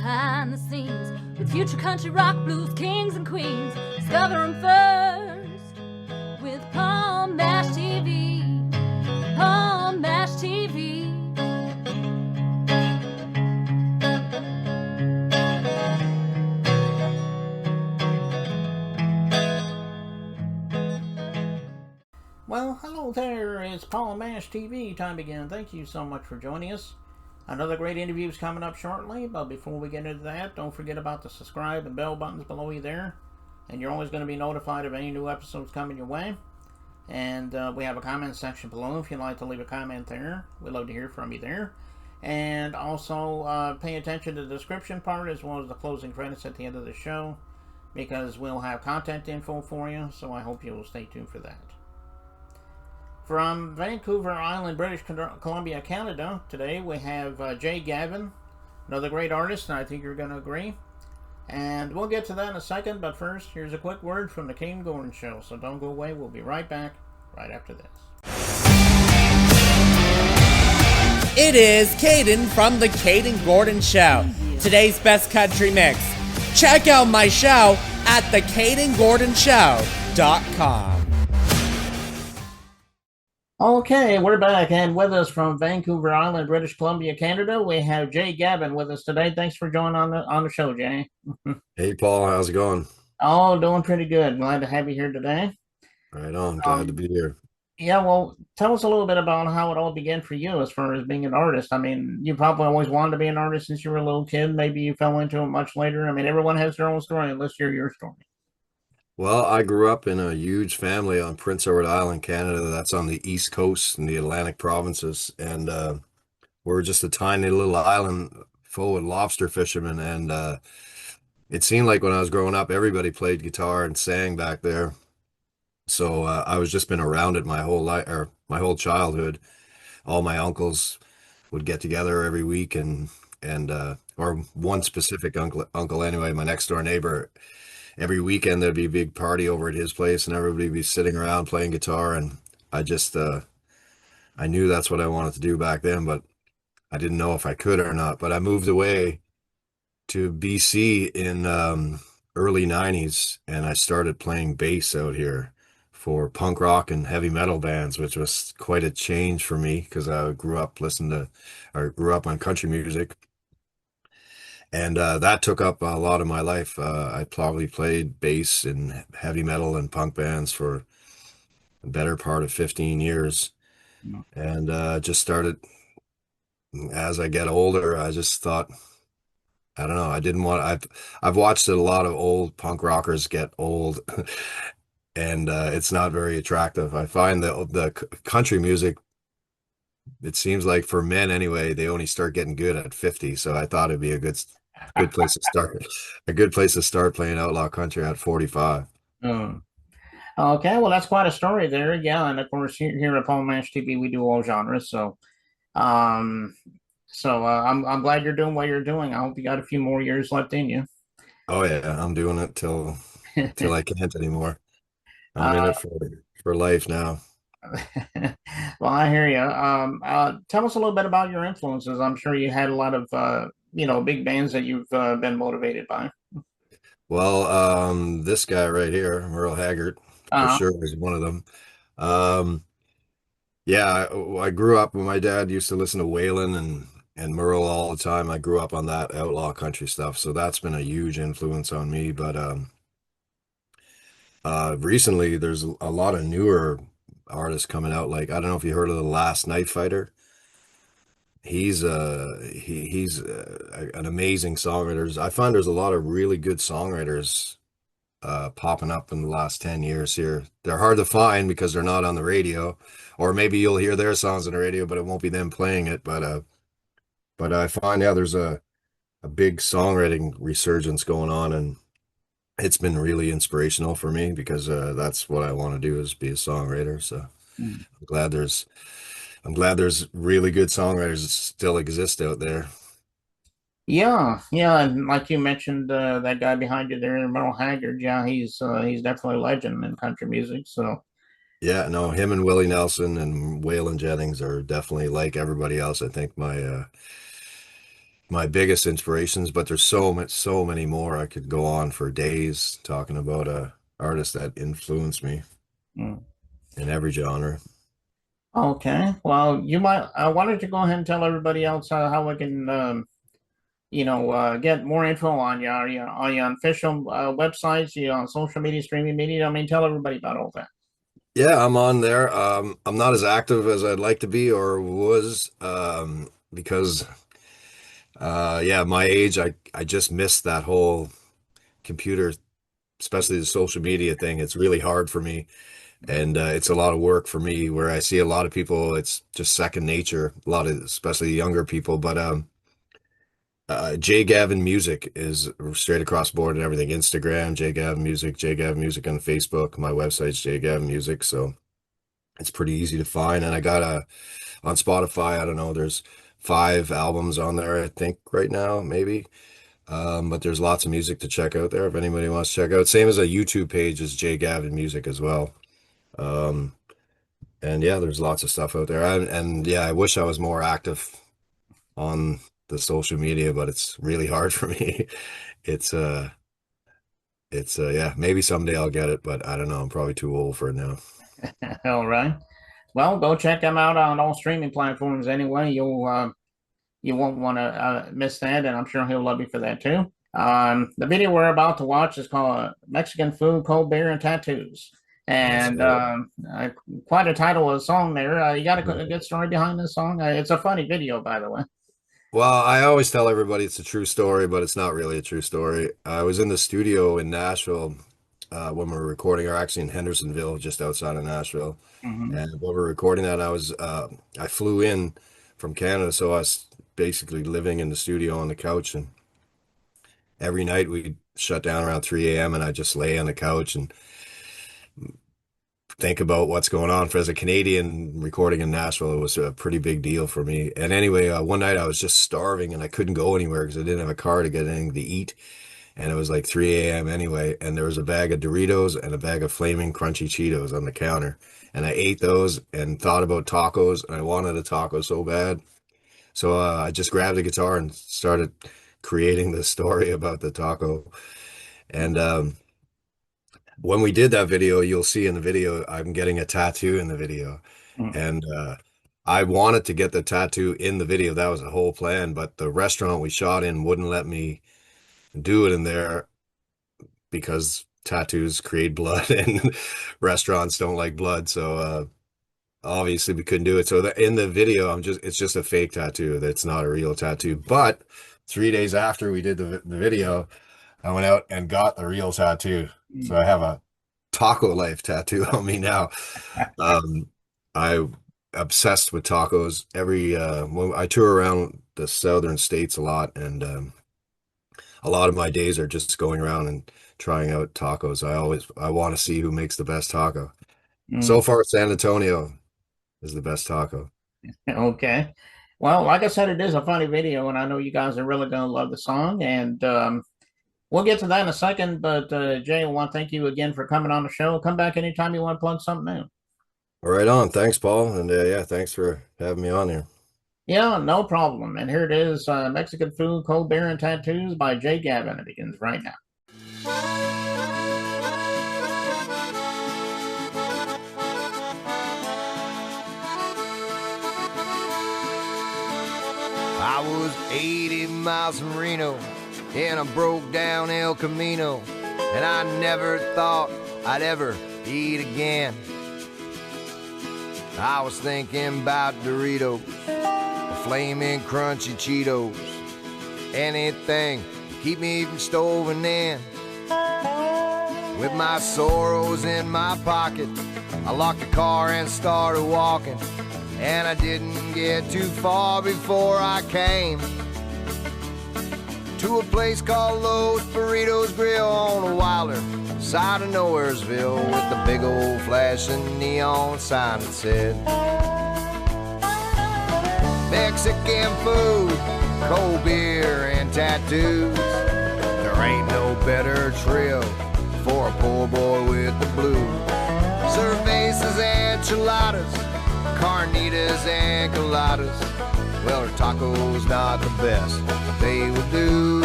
behind the scenes with future country rock blues kings and queens. Discover them first with Palm Mash TV. Palm Mash TV. Well, hello there. It's Palm Mash TV time again. Thank you so much for joining us. Another great interview is coming up shortly, but before we get into that, don't forget about the subscribe and bell buttons below you there, and you're always going to be notified of any new episodes coming your way. And we have a comment section below if you'd like to leave a comment there. We'd love to hear from you there. And also pay attention to the description part as well as the closing credits at the end of the show, because we'll have content info for you, so I hope you will stay tuned for that. From Vancouver Island, British Columbia, Canada, today we have Gavin, another great artist, and I think you're going to agree. And we'll get to that in a second, but first, here's a quick word from the Caden Gordon Show. So don't go away, we'll be right back right after this. It is Caden from the Caden Gordon Show, today's best country mix. Check out my show at thecadengordonshow.com. Okay, we're back, and with us from Vancouver Island, British Columbia, Canada, we have Gavin with us today. Thanks for joining on the show, Jay. Hey, Paul, how's it going? Oh, doing pretty good. Glad to have you here today. Right on, glad to be here. Yeah, well, tell us a little bit about how it all began for you as far as being an artist. I mean, you probably always wanted to be an artist since you were a little kid. Maybe you fell into it much later. I mean, everyone has their own story. Let's hear your story. Well, I grew up in a huge family on Prince Edward Island, Canada. That's on the East Coast in the Atlantic provinces. And we're just a tiny little island full of lobster fishermen. And it seemed like when I was growing up, everybody played guitar and sang back there. So I was just been around it my whole life, or my whole childhood. All my uncles would get together every week or one specific uncle anyway, my next door neighbor. Every weekend there'd be a big party over at his place and everybody would be sitting around playing guitar. And I just, I knew that's what I wanted to do back then, but I didn't know if I could or not. But I moved away to BC in early 90s and I started playing bass out here for punk rock and heavy metal bands, which was quite a change for me because I grew up on country music. And that took up a lot of my life. I probably played bass in heavy metal and punk bands for the better part of 15 years. And just started, as I get older, I just thought, I don't know, I've watched a lot of old punk rockers get old and it's not very attractive. I find that the country music, it seems like for men anyway, they only start getting good at 50. So I thought it'd be a good place to start. A good place to start playing outlaw country at 45. Okay, well, that's quite a story there. Yeah, and of course here at Palm Mash TV we do all genres. So, I'm glad you're doing what you're doing. I hope you got a few more years left in you. Oh yeah, I'm doing it till I can't anymore. I'm in it for life now. Well, I hear you. Tell us a little bit about your influences. I'm sure you had a lot of big bands that you've been motivated by. Well, this guy right here, Merle Haggard, for sure is one of them. Yeah, I grew up when my dad used to listen to Waylon and Merle all the time. I grew up on that outlaw country stuff, so that's been a huge influence on me. But recently, there's a lot of newer artists coming out. Like, I don't know if you heard of the Last Night Fighter. He's an amazing songwriter. I find there's a lot of really good songwriters popping up in the last 10 years here. They're hard to find because they're not on the radio, or maybe you'll hear their songs on the radio, but it won't be them playing it. But I find, yeah, there's a big songwriting resurgence going on, and it's been really inspirational for me because that's what I want to do, is be a songwriter. So I'm glad there's really good songwriters that still exist out there. Yeah, and like you mentioned, that guy behind you there, Merle Haggard. Yeah, he's definitely a legend in country music. So yeah, no, him and Willie Nelson and Waylon Jennings are definitely, like everybody else, I think, my biggest inspirations, but there's so many more. I could go on for days talking about artist that influenced me Mm. in every genre. Okay. Well, you might. Why don't you go ahead and tell everybody else how we can, get more info on you, on your official websites, your on social media, streaming media. I mean, tell everybody about all that. Yeah, I'm on there. I'm not as active as I'd like to be or was, because yeah, my age, I just missed that whole computer, especially the social media thing. It's really hard for me, and it's a lot of work for me. Where I see a lot of people, it's just second nature. A lot of, especially younger people. But J Gavin Music is straight across the board and everything. Instagram, J Gavin Music on Facebook. My website's J Gavin Music, so it's pretty easy to find. And I got on Spotify, I don't know, there's 5 albums on there, I think, right now, maybe. But there's lots of music to check out there if anybody wants to check out. Same as a YouTube page is J Gavin Music as well. Um, and yeah, there's lots of stuff out there. And yeah, I wish I was more active on the social media, but it's really hard for me. It's yeah, maybe someday I'll get it, but I don't know. I'm probably too old for it now. All right. Well, go check them out on all streaming platforms anyway. You won't want to miss that, and I'm sure he'll love you for that too. The video we're about to watch is called Mexican Food, Cold Beer, and Tattoos. That's And right. quite a title of the song there. You got a good story behind this song. It's a funny video, by the way. Well, I always tell everybody it's a true story, but it's not really a true story. I was in the studio in Nashville when we were recording, or actually in Hendersonville, just outside of Nashville. Hmm. And when we were recording that, I flew in from Canada, so I was basically living in the studio on the couch. And every night we'd shut down around 3 a.m. and I just lay on the couch and think about what's going on. For as a Canadian recording in Nashville, it was a pretty big deal for me. And anyway, one night I was just starving and I couldn't go anywhere because I didn't have a car to get anything to eat. And it was like 3 a.m. anyway. And there was a bag of Doritos and a bag of flaming crunchy Cheetos on the counter. And I ate those and thought about tacos. And I wanted a taco so bad. So I just grabbed the guitar and started creating the story about the taco. And when we did that video, you'll see in the video, I'm getting a tattoo in the video. And I wanted to get the tattoo in the video. That was the whole plan. But the restaurant we shot in wouldn't let me do it in there because tattoos create blood and restaurants don't like blood. So obviously we couldn't do it. So in the video, it's just a fake tattoo. That's not a real tattoo. But 3 days after we did the video, I went out and got the real tattoo. So I have a taco life tattoo on me now. I obsessed with tacos. When I tour around the southern states a lot, and a lot of my days are just going around and trying out tacos. I want to see who makes the best taco. So Mm. far, San Antonio is the best taco. Okay. Well, like I said, it is a funny video, and I know you guys are really going to love the song. And we'll get to that in a second. But Jay, I want to thank you again for coming on the show. Come back anytime you want to plug something new. Right on. Thanks, Paul. And yeah, thanks for having me on here. Yeah, no problem. And here it is, Mexican Food, Cold Beer, and Tattoos by Jay Gavin. It begins right now. I was 80 miles from Reno in a broke down El Camino, and I never thought I'd ever eat again. I was thinking about Doritos, flaming crunchy Cheetos, anything to keep me from stoving in. With my sorrows in my pocket, I locked the car and started walking, and I didn't get too far before I came to a place called Los Burritos Grill on the wilder side of Nowheresville, with the big old flashing neon sign that said Mexican food, cold beer, and tattoos. There ain't no better trip for a poor boy with the blues. Cervezas, enchiladas, carnitas and coladas, Well, her taco's not the best, but they will do.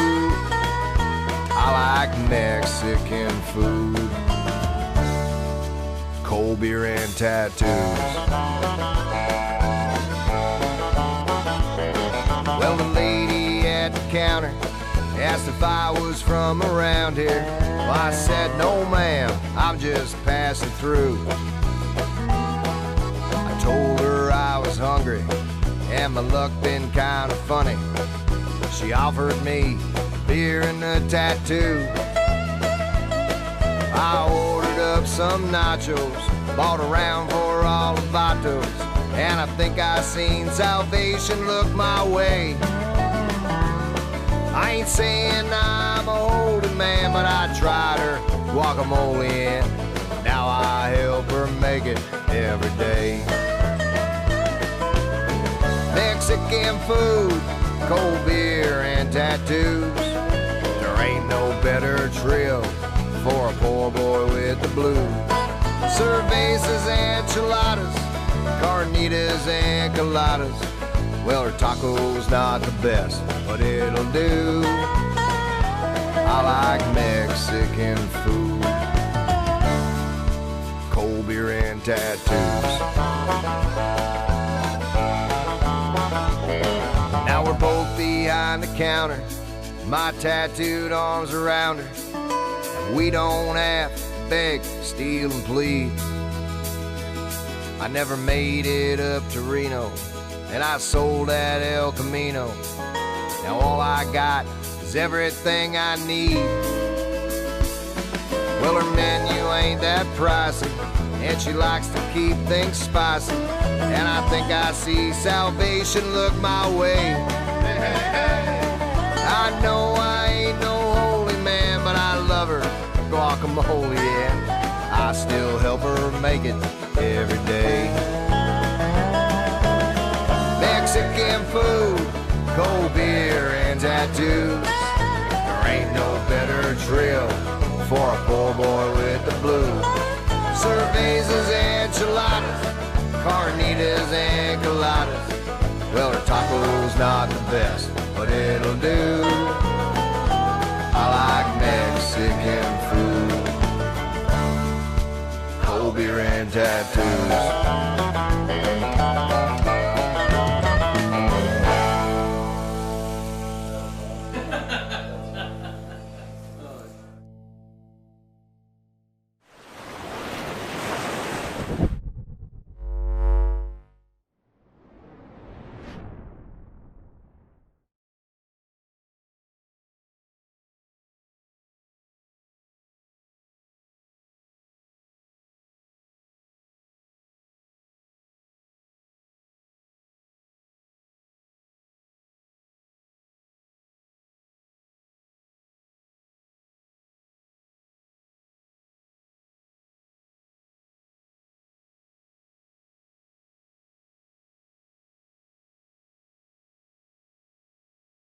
I like Mexican food, cold beer and tattoos. Well, the lady at the counter asked if I was from around here. Well, I said, no ma'am, I'm just passing through. I told her I was hungry and my luck been kind of funny. She offered me beer and a tattoo. I ordered up some nachos, bought a round for all the vatos, and I think I seen salvation look my way. I ain't saying I'm a holy man, but I tried her guacamole and now I help her make it every day. Mexican food, cold beer and tattoos. There ain't no better trip for a poor boy with the blues. Cervezas, enchiladas, carnitas and coladas. Well, her taco's not the best, but it'll do. I like Mexican food, cold beer and tattoos. Now we're both behind the counter, my tattooed arms around her, and we don't have to beg, steal and plead. I never made it up to Reno, and I sold at El Camino. Now all I got is everything I need. Well, her menu ain't that pricey, and she likes to keep things spicy, and I think I see salvation look my way. I know I ain't no holy man, but I love her guacamole, and I still help her make it every day. Mexican food, cold beer and tattoos. There ain't no better trail for a poor boy with the blues. Cervezas, enchiladas, carnitas and coladas. Well, her taco's not the best, but it'll do. I like Mexican food, cold beer and tattoos.